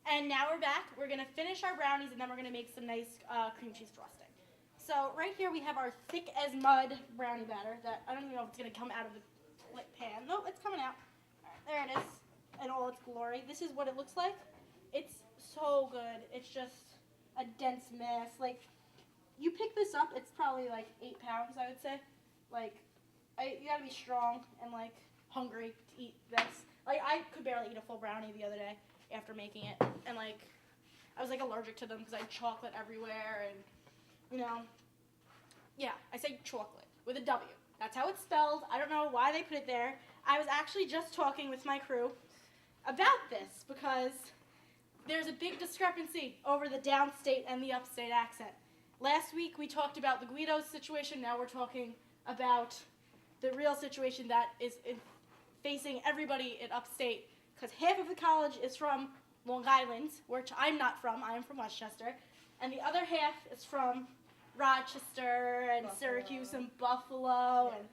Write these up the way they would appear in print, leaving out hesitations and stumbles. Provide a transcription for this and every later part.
And now we're back. We're going to finish our brownies, and then we're going to make some nice cream cheese frosting. So right here we have our thick as mud brownie batter that I don't even know if it's going to come out of the pan. Nope, it's coming out. All right, there it is in all its glory. This is what it looks like. It's so good. It's just a dense mass. Like, you pick this up, it's probably like 8 pounds, I would say. Like, you gotta be strong and like hungry to eat this. Like, I could barely eat a full brownie the other day after making it, and like I was like allergic to them because I had chocolate everywhere, and you know, yeah, I say chocolate with a W. That's how it's spelled. I don't know why they put it there. I was actually just talking with my crew about this because there's a big discrepancy over the downstate and the upstate accent. Last week we talked about the Guidos situation. Now we're talking about the real situation that is facing everybody in upstate, because half of the college is from Long Island, which I'm not from. I am from Westchester, and the other half is from Rochester and Buffalo. Syracuse and Buffalo. Yeah. And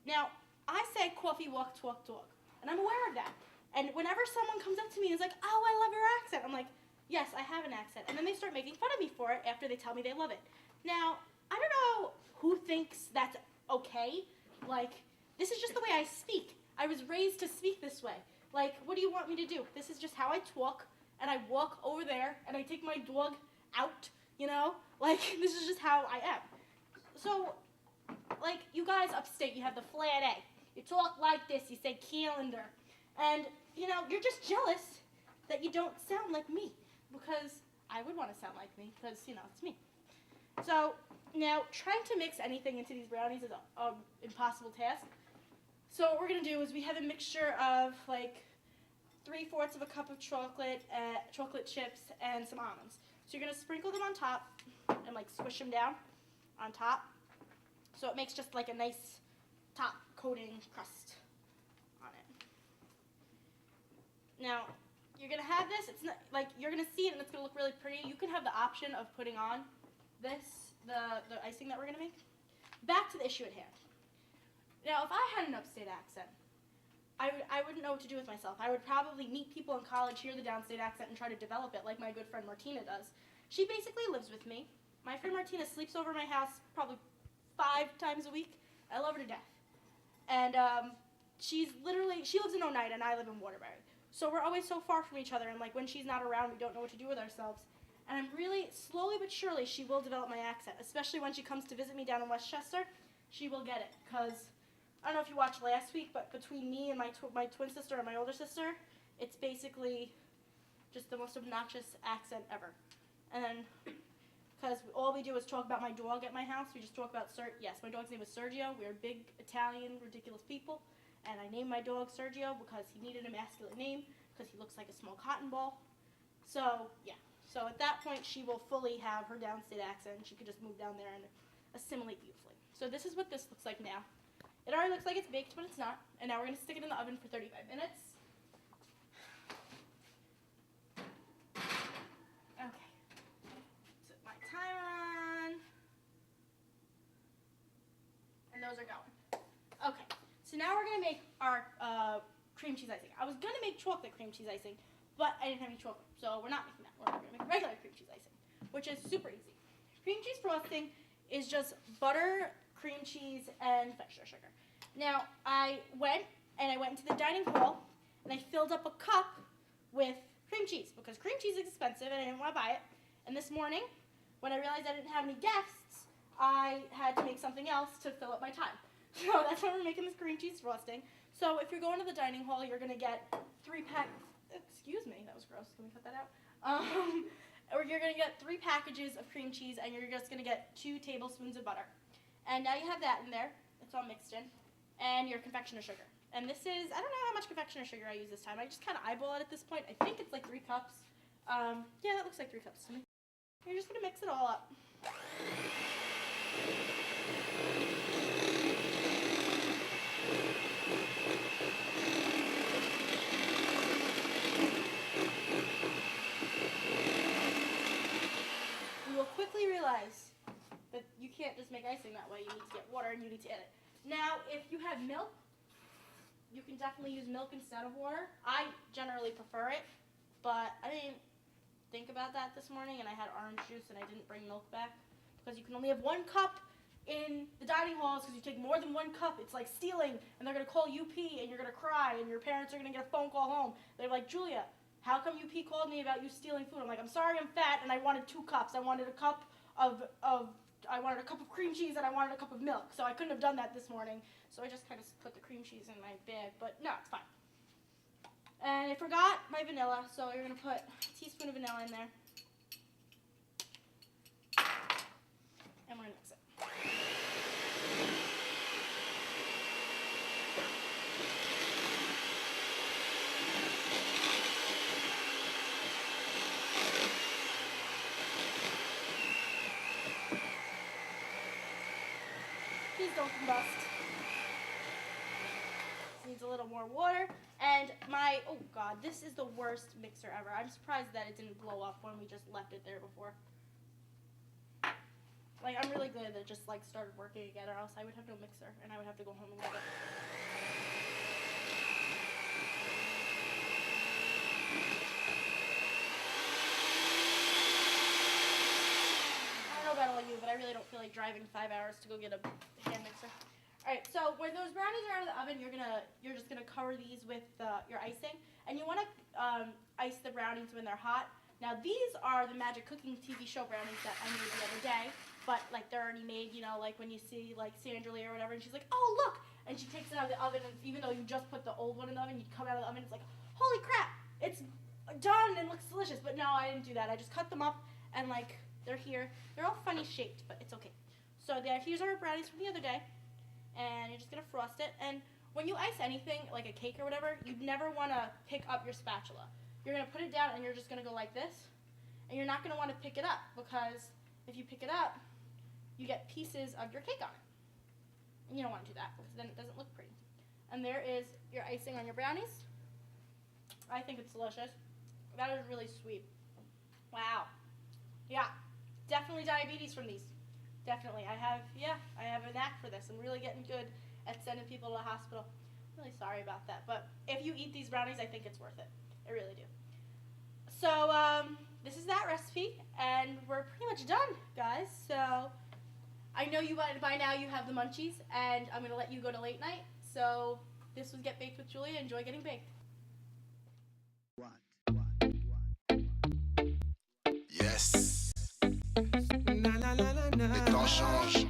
now I say coffee walk talk dog, and I'm aware of that. And whenever someone comes up to me and is like, "Oh, I love your accent," I'm like, "Yes, I have an accent." And then they start making fun of me for it after they tell me they love it. Now, I don't know who thinks that's okay. Like, this is just the way I speak. I was raised to speak this way. Like, what do you want me to do? This is just how I talk, and I walk over there, and I take my dog out, you know? Like, this is just how I am. So, like, you guys upstate, you have the flat A. You talk like this, you say calendar. And, you know, you're just jealous that you don't sound like me, because I would want to sound like me, because, you know, it's me. So, now, trying to mix anything into these brownies is an impossible task. So what we're going to do is we have a mixture of, like, 3/4 of a cup of chocolate chips and some almonds. So you're going to sprinkle them on top and, like, squish them down on top. So it makes just, like, a nice top coating crust on it. Now, you're going to have this. It's not, like, you're going to see it and it's going to look really pretty. You can have the option of putting on this, the icing that we're going to make. Back to the issue at hand. Now, if I had an upstate accent, I wouldn't know what to do with myself. I would probably meet people in college, hear the downstate accent, and try to develop it like my good friend Martina does. She basically lives with me. My friend Martina sleeps over my house probably 5 times a week. I love her to death. And she lives in Oneida, and I live in Waterbury. So we're always so far from each other, and like when she's not around, we don't know what to do with ourselves. And I'm really, slowly but surely, she will develop my accent, especially when she comes to visit me down in Westchester. She will get it, because I don't know if you watched last week, but between me and my twin sister and my older sister, it's basically just the most obnoxious accent ever. And then, because all we do is talk about my dog at my house, we just talk about yes, my dog's name is Sergio. We're big Italian, ridiculous people, and I named my dog Sergio because he needed a masculine name because he looks like a small cotton ball. So yeah, so at that point she will fully have her downstate accent. She could just move down there and assimilate beautifully. So this is what this looks like now. It already looks like it's baked, but it's not. And now we're going to stick it in the oven for 35 minutes. Okay. Set my timer on. And those are going. Okay. So now we're going to make our cream cheese icing. I was going to make chocolate cream cheese icing, but I didn't have any chocolate. So we're not making that. We're going to make regular cream cheese icing, which is super easy. Cream cheese frosting is just butter, cream cheese, and extra sugar. Now, I went into the dining hall, and I filled up a cup with cream cheese, because cream cheese is expensive, and I didn't want to buy it. And this morning, when I realized I didn't have any guests, I had to make something else to fill up my time. So that's why we're making this cream cheese frosting. So if you're going to the dining hall, you're going to get 3 excuse me, that was gross. Can we cut that out? Or you're going to get 3 packages of cream cheese, and you're just going to get 2 tablespoons of butter. And now you have that in there. It's all mixed in. And your confectioner sugar. And this is, I don't know how much confectioner sugar I use this time. I just kind of eyeball it at this point. I think it's like 3 cups. Yeah, that looks like 3 cups to me. You're just going to mix it all up. You will quickly realize that you can't just make icing that way. You need to get water and you need to add it. Now, if you have milk, you can definitely use milk instead of water. I generally prefer it, but I mean, about that this morning, and I had orange juice, and I didn't bring milk back because you can only have 1 cup in the dining halls because you take more than 1 cup. It's like stealing, and they're gonna call UP, and you're gonna cry, and your parents are gonna get a phone call home. They're like, Julia, how come UP called me about you stealing food? I'm like, I'm sorry, I'm fat, and I wanted 2 cups. I wanted a cup of cream cheese, and I wanted a cup of milk. So I couldn't have done that this morning. So I just kind of put the cream cheese in my bag, but no, it's fine. And I forgot my vanilla, so you're gonna put a teaspoon of vanilla in there, and we're gonna mix it. Please don't combust. This needs a little more water. And oh God, this is the worst mixer ever. I'm surprised that it didn't blow up when we just left it there before. Like, I'm really glad that it just like started working again, or else I would have no mixer and I would have to go home and get it. About all you, but I really don't feel like driving 5 hours to go get a hand mixer. All right, so when those brownies are out of the oven, you're just gonna cover these with your icing, and you want to ice the brownies when they're hot. Now these are the Magic Cooking TV show brownies that I made the other day, but like they're already made. You know, like when you see like Sandra Lee or whatever, and she's like, oh look, and she takes it out of the oven, and even though you just put the old one in the oven, you come out of the oven, it's like, holy crap, it's done and looks delicious. But no, I didn't do that. I just cut them up and like. They're here. They're all funny shaped, but it's okay. So here's our brownies from the other day, and you're just gonna frost it. And when you ice anything, like a cake or whatever, you'd never want to pick up your spatula. You're gonna put it down, and you're just gonna go like this, and you're not gonna want to pick it up because if you pick it up, you get pieces of your cake on it. And you don't want to do that because then it doesn't look pretty. And there is your icing on your brownies. I think it's delicious. That is really sweet. Wow. Yeah. Definitely diabetes from these. Definitely. I have a knack for this. I'm really getting good at sending people to the hospital. I'm really sorry about that. But if you eat these brownies, I think it's worth it. I really do. So this is that recipe, and we're pretty much done, guys. So I know by now you have the munchies, and I'm going to let you go to late night. So this was Get Baked with Julia. Enjoy getting baked. Yes. Les temps changent.